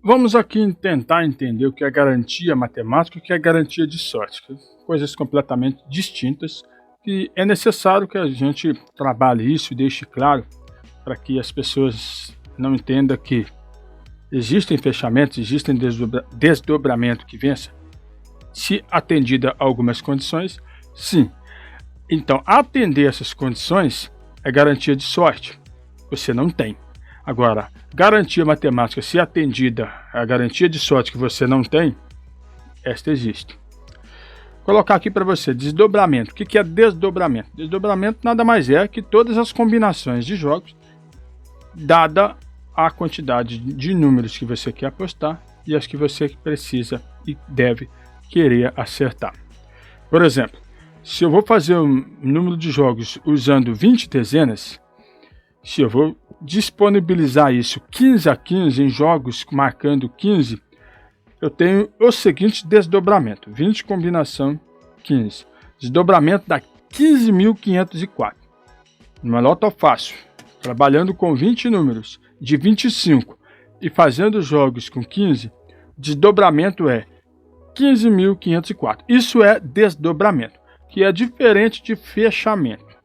Vamos aqui tentar entender o que é garantia matemática e o que é garantia de sorte, coisas completamente distintas, que é necessário que a gente trabalhe isso e deixe claro para que as pessoas não entendam que existem fechamentos, existem desdobramento que vença, se atendida a algumas condições, sim. Então, atender essas condições é garantia de sorte, você não tem. Agora, garantia matemática, se atendida a garantia de sorte que você não tem, esta existe. Vou colocar aqui para você, desdobramento. O que é desdobramento? Desdobramento nada mais é que todas as combinações de jogos, dada a quantidade de números que você quer apostar e as que você precisa e deve querer acertar. Por exemplo, se eu vou fazer um número de jogos usando 20 dezenas, se eu vou disponibilizar isso 15 a 15 em jogos marcando 15, eu tenho o seguinte desdobramento: 20 combinação 15. Desdobramento dá 15.504. Não é loto fácil. Trabalhando com 20 números de 25 e fazendo jogos com 15, desdobramento é 15.504. Isso é desdobramento, que é diferente de fechamento.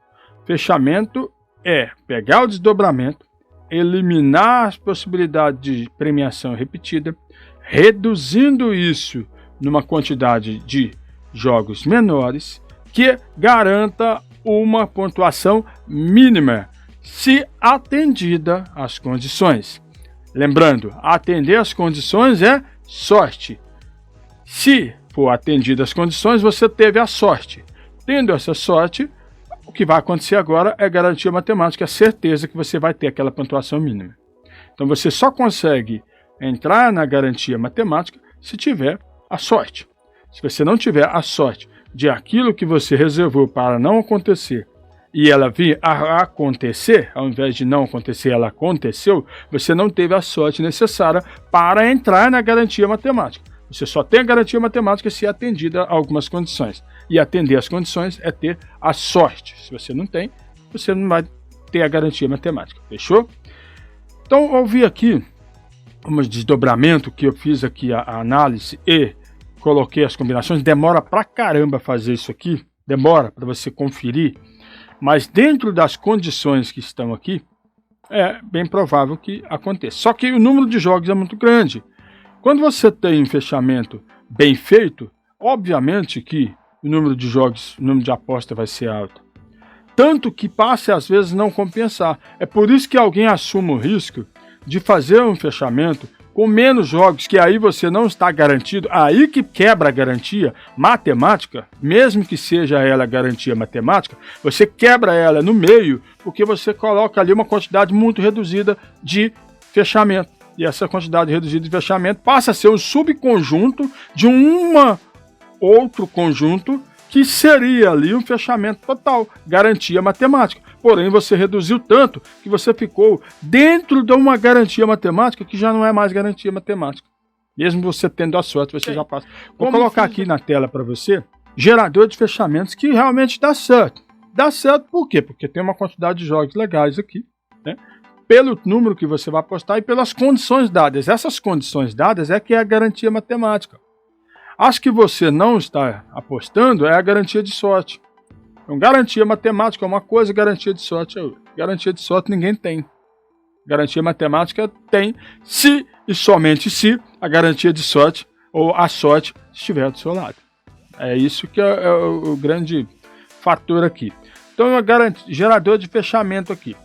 Fechamento é pegar o desdobramento, eliminar as possibilidades de premiação repetida, reduzindo isso numa quantidade de jogos menores que garanta uma pontuação mínima, se atendida às condições. Lembrando, atender às condições é sorte. Se for atendida às condições, você teve a sorte. Tendo essa sorte, o que vai acontecer agora é garantia matemática, a certeza que você vai ter aquela pontuação mínima. Então você só consegue entrar na garantia matemática se tiver a sorte. Se você não tiver a sorte de aquilo que você reservou para não acontecer e ela vir a acontecer, ao invés de não acontecer, ela aconteceu, você não teve a sorte necessária para entrar na garantia matemática. Você só tem a garantia matemática se atendida a algumas condições. E atender as condições é ter a sorte. Se você não tem, você não vai ter a garantia matemática. Fechou? Então, eu vi aqui um desdobramento que eu fiz aqui a análise e coloquei as combinações. Demora pra caramba fazer isso aqui. Demora para você conferir. Mas dentro das condições que estão aqui, é bem provável que aconteça. Só que o número de jogos é muito grande. Quando você tem um fechamento bem feito, obviamente que o número de jogos, o número de aposta vai ser alto. Tanto que passe às vezes não compensar. É por isso que alguém assume o risco de fazer um fechamento com menos jogos, que aí você não está garantido, aí que quebra a garantia matemática, mesmo que seja ela garantia matemática, você quebra ela no meio, porque você coloca ali uma quantidade muito reduzida de fechamento. E essa quantidade reduzida de fechamento passa a ser um subconjunto de outro conjunto que seria ali um fechamento total, garantia matemática. Porém, você reduziu tanto que você ficou dentro de uma garantia matemática que já não é mais garantia matemática. Mesmo você tendo a sorte, você já passa. Vou colocar aqui na tela para você gerador de fechamentos que realmente dá certo. Dá certo por quê? Porque tem uma quantidade de jogos legais aqui, né? Pelo número que você vai apostar e pelas condições dadas. Essas condições dadas é que é a garantia matemática. As que você não está apostando é a garantia de sorte. Então, garantia matemática é uma coisa, garantia de sorte é outra. Garantia de sorte ninguém tem. Garantia matemática tem se e somente se a garantia de sorte ou a sorte estiver do seu lado. É isso que é o grande fator aqui. Então, gerador de fechamento aqui.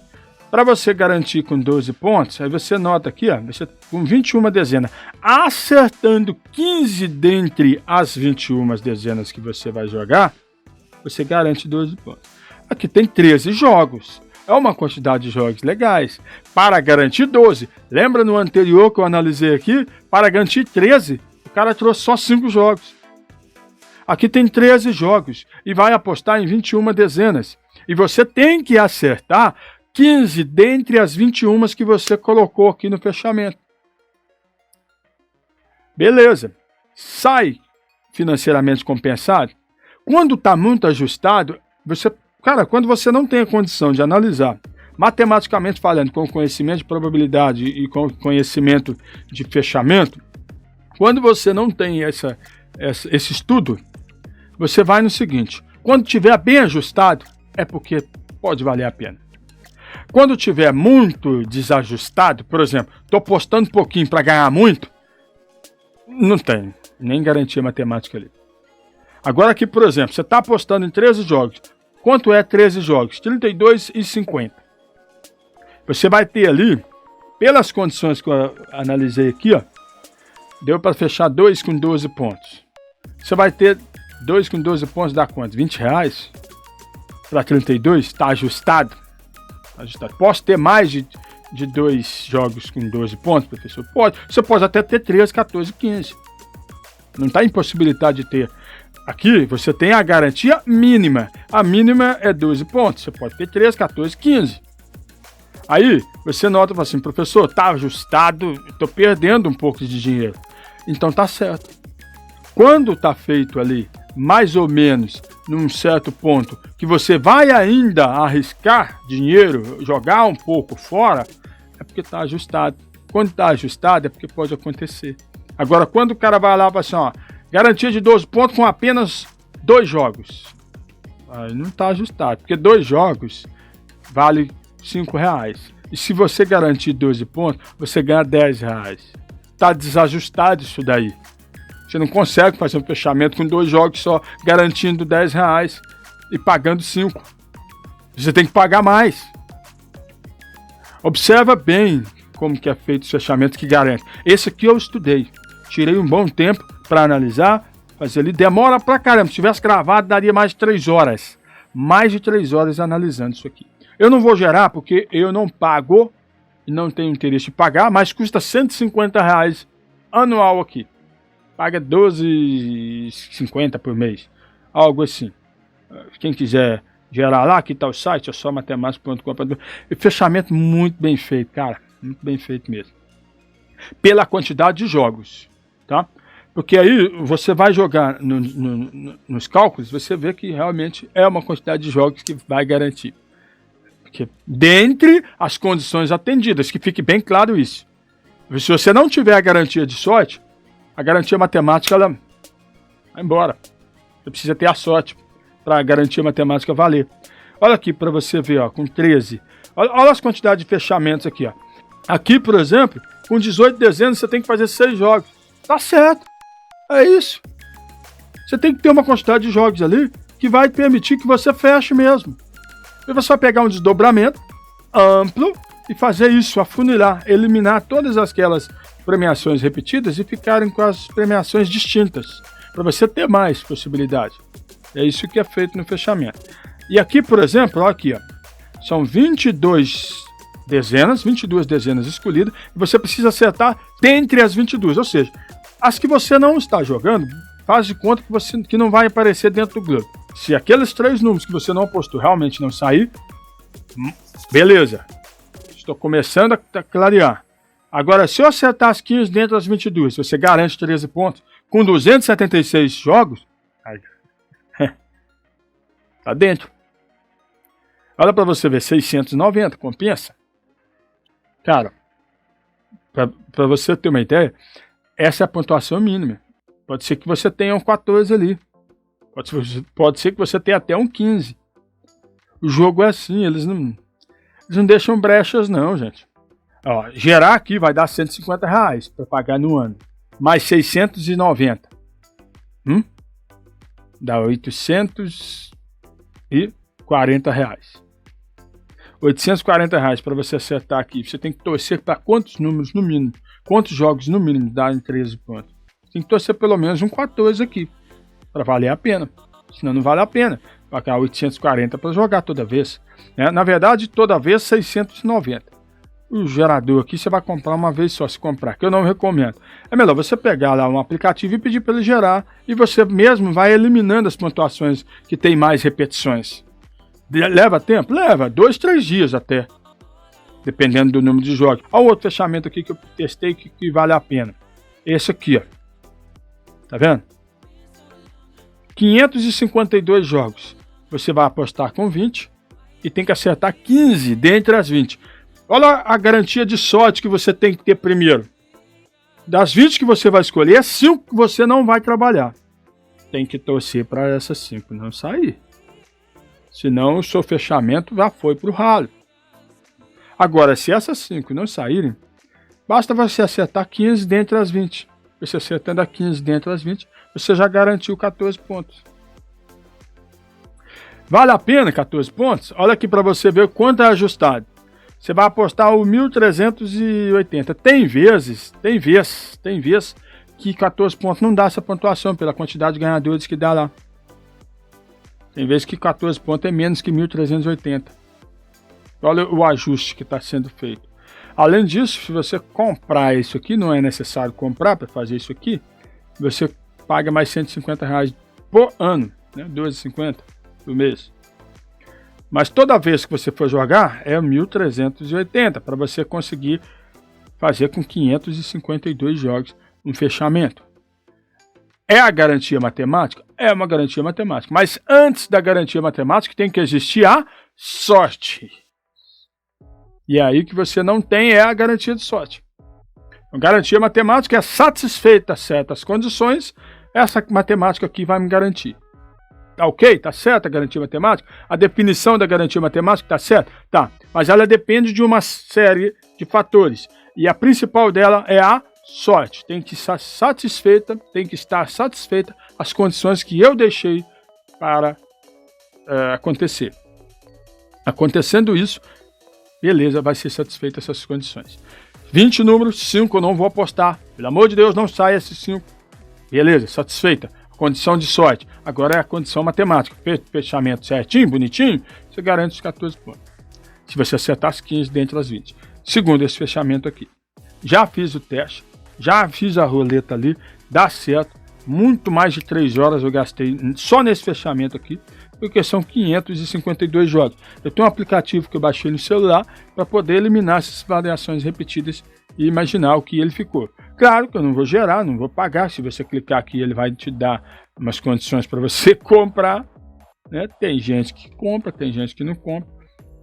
Para você garantir com 12 pontos, aí você nota aqui, ó, você, com 21 dezenas, acertando 15 dentre as 21 dezenas que você vai jogar, você garante 12 pontos. Aqui tem 13 jogos, é uma quantidade de jogos legais. Para garantir 12, lembra no anterior que eu analisei aqui? Para garantir 13, o cara trouxe só 5 jogos. Aqui tem 13 jogos e vai apostar em 21 dezenas. E você tem que acertar 15 dentre as 21 que você colocou aqui no fechamento. Beleza. Sai financeiramente compensado. Quando está muito ajustado, quando você não tem a condição de analisar matematicamente falando, com conhecimento de probabilidade e com conhecimento de fechamento, quando você não tem esse estudo, você vai no seguinte: quando tiver bem ajustado, é porque pode valer a pena. Quando tiver muito desajustado, por exemplo, estou apostando um pouquinho para ganhar muito, não tem nem garantia matemática ali. Agora aqui, por exemplo, você está apostando em 13 jogos. Quanto é 13 jogos? 32,50. Você vai ter ali, pelas condições que eu analisei aqui, ó, deu para fechar 2 com 12 pontos. Você vai ter 2 com 12 pontos, dá quanto? R$20 para 32? Está ajustado. Posso ter mais de 2 jogos com 12 pontos, professor? Pode. Você pode até ter 13, 14, 15. Não está impossibilidade de ter. Aqui você tem a garantia mínima. A mínima é 12 pontos. Você pode ter 13, 14, 15. Aí você nota assim: professor, está ajustado, estou perdendo um pouco de dinheiro. Então tá certo. Quando está feito ali, mais ou menos num certo ponto, que você vai ainda arriscar dinheiro, jogar um pouco fora, é porque está ajustado. Quando está ajustado, é porque pode acontecer. Agora, quando o cara vai lá e fala assim, ó, garantia de 12 pontos com apenas 2 jogos, aí não está ajustado, porque 2 jogos vale R$5. E se você garantir 12 pontos, você ganha R$10. Está desajustado isso daí. Você não consegue fazer um fechamento com 2 jogos só, garantindo R$10 e pagando 5. Você tem que pagar mais. Observa bem como que é feito o fechamento que garante. Esse aqui eu estudei. Tirei um bom tempo para analisar, fazer ali. Demora pra caramba. Se tivesse gravado, daria mais de 3 horas. Mais de 3 horas analisando isso aqui. Eu não vou gerar porque eu não pago e não tenho interesse de pagar, mas custa R$150 anual aqui. Paga R$12,50 por mês, algo assim. Quem quiser gerar lá, aqui está o site, é só matemática.com. Fechamento muito bem feito, cara, muito bem feito mesmo. Pela quantidade de jogos, tá? Porque aí você vai jogar nos cálculos, você vê que realmente é uma quantidade de jogos que vai garantir. Porque dentre as condições atendidas, que fique bem claro isso. Se você não tiver a garantia de sorte, a garantia matemática, ela vai embora. Você precisa ter a sorte para a garantia matemática valer. Olha aqui para você ver, ó, com 13. Olha as quantidades de fechamentos aqui, ó. Aqui, por exemplo, com 18 dezenas, você tem que fazer 6 jogos. Tá certo. É isso. Você tem que ter uma quantidade de jogos ali que vai permitir que você feche mesmo. E você vai pegar um desdobramento amplo e fazer isso, afunilar, eliminar todas aquelas premiações repetidas e ficarem com as premiações distintas, para você ter mais possibilidade. É isso que é feito no fechamento. E aqui, por exemplo, ó, aqui, ó, são 22 dezenas escolhidas, e você precisa acertar dentre as 22, ou seja, as que você não está jogando, faz de conta que não vai aparecer dentro do globo. Se aqueles 3 números que você não apostou realmente não sair, beleza, estou começando a clarear. Agora, se eu acertar as 15 dentro das 22, você garante 13 pontos, com 276 jogos, aí, tá dentro. Olha para você ver, 690, compensa? Cara, para você ter uma ideia, essa é a pontuação mínima. Pode ser que você tenha um 14 ali. Pode ser que você tenha até um 15. O jogo é assim, eles não deixam brechas não, gente. Ó, gerar aqui vai dar R$150 para pagar no ano. Mais 690. Dá R$840. R$840 para você acertar aqui. Você tem que torcer para quantos números no mínimo? Quantos jogos no mínimo dá em 13 pontos? Tem que torcer pelo menos um 14 aqui. Para valer a pena. Senão não vale a pena. Pagar 840 para jogar toda vez. Na verdade, toda vez 690. O gerador aqui você vai comprar uma vez só, se comprar, que eu não recomendo. É melhor você pegar lá um aplicativo e pedir para ele gerar, e você mesmo vai eliminando as pontuações que tem mais repetições. Leva tempo? Leva, 2, 3 dias até, dependendo do número de jogos. Olha o outro fechamento aqui que eu testei que vale a pena. Esse aqui, ó. Tá vendo? 552 jogos. Você vai apostar com 20 e tem que acertar 15 dentre as 20. Olha a garantia de sorte que você tem que ter primeiro. Das 20 que você vai escolher, 5 que você não vai trabalhar. Tem que torcer para essas 5 não sair. Senão o seu fechamento já foi para o ralo. Agora, se essas 5 não saírem, basta você acertar 15 dentre as 20. Você acertando a 15 dentre as 20, você já garantiu 14 pontos. Vale a pena 14 pontos? Olha aqui para você ver quanto é ajustado. Você vai apostar o 1.380. Tem vezes que 14 pontos não dá essa pontuação pela quantidade de ganhadores que dá lá. Tem vezes que 14 pontos é menos que 1.380. Olha o ajuste que está sendo feito. Além disso, se você comprar isso aqui, não é necessário comprar para fazer isso aqui, você paga mais R$150 por ano, né? R$12,50 por mês. Mas toda vez que você for jogar, é 1.380 para você conseguir fazer com 552 jogos um fechamento. É a garantia matemática? É uma garantia matemática. Mas antes da garantia matemática tem que existir a sorte. E é aí que você não tem a garantia de sorte. A garantia matemática é satisfeita certas condições, essa matemática aqui vai me garantir. Tá ok? Tá certa a garantia matemática? A definição da garantia matemática tá certa? Tá. Mas ela depende de uma série de fatores. E a principal dela é a sorte. Tem que estar satisfeita as condições que eu deixei para acontecer. Acontecendo isso, beleza, vai ser satisfeita essas condições. 20 números, 5 eu não vou apostar. Pelo amor de Deus, não sai esses 5. Beleza, satisfeita. Condição de sorte. Agora é a condição matemática. Fechamento certinho, bonitinho, você garante os 14 pontos. Se você acertar as 15 dentro das 20. Segundo esse fechamento aqui. Já fiz o teste, já fiz a roleta ali, dá certo. Muito mais de 3 horas eu gastei só nesse fechamento aqui, porque são 552 jogos. Eu tenho um aplicativo que eu baixei no celular para poder eliminar essas variações repetidas e imaginar o que ele ficou. Claro que eu não vou gerar, não vou pagar. Se você clicar aqui, ele vai te dar umas condições para você comprar. Né? Tem gente que compra, tem gente que não compra.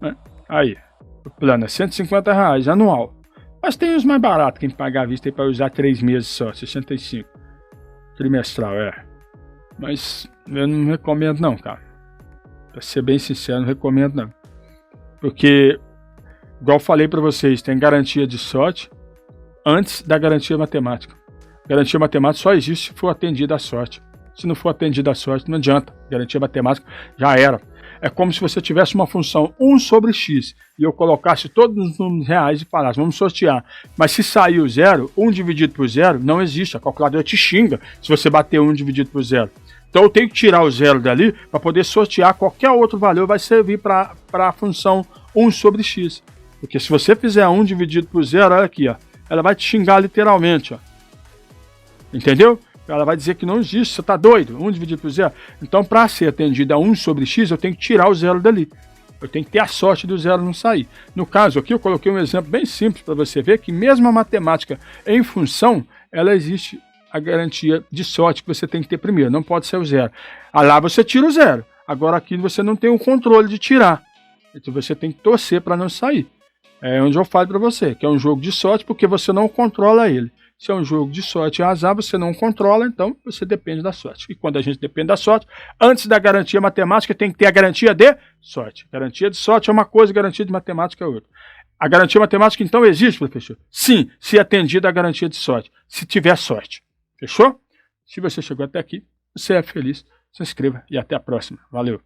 Né? Aí, o plano é R$150 anual. Mas tem os mais baratos, quem pagar à vista para usar 3 meses só, 65. Trimestral, Mas eu não recomendo não, cara. Para ser bem sincero, não recomendo não. Porque, igual eu falei para vocês, tem garantia de sorte antes da garantia matemática. Garantia matemática só existe se for atendida a sorte. Se não for atendida a sorte, não adianta. Garantia matemática já era. É como se você tivesse uma função 1 sobre x e eu colocasse todos os números reais e falasse, vamos sortear. Mas se sair o zero, 1 dividido por zero, não existe. A calculadora te xinga se você bater 1 dividido por zero. Então eu tenho que tirar o zero dali para poder sortear. Qualquer outro valor vai servir para a função 1 sobre x. Porque se você fizer 1 dividido por zero, olha aqui, ó, ela vai te xingar literalmente. Ó. Entendeu? Ela vai dizer que não existe, você está doido, 1 dividido por zero. Então, para ser atendida a 1 sobre x, eu tenho que tirar o zero dali. Eu tenho que ter a sorte do zero não sair. No caso aqui, eu coloquei um exemplo bem simples para você ver que mesmo a matemática em função, ela existe a garantia de sorte que você tem que ter primeiro, não pode ser o zero. Lá você tira o zero, agora aqui você não tem o controle de tirar. Então você tem que torcer para não sair. É onde eu falo para você, que é um jogo de sorte porque você não controla ele. Se é um jogo de sorte e azar, você não controla, então você depende da sorte. E quando a gente depende da sorte, antes da garantia matemática, tem que ter a garantia de sorte. Garantia de sorte é uma coisa, garantia de matemática é outra. A garantia matemática, então, existe, professor? Sim, se atendida a garantia de sorte. Se tiver sorte. Fechou? Se você chegou até aqui, você é feliz, se inscreva e até a próxima. Valeu!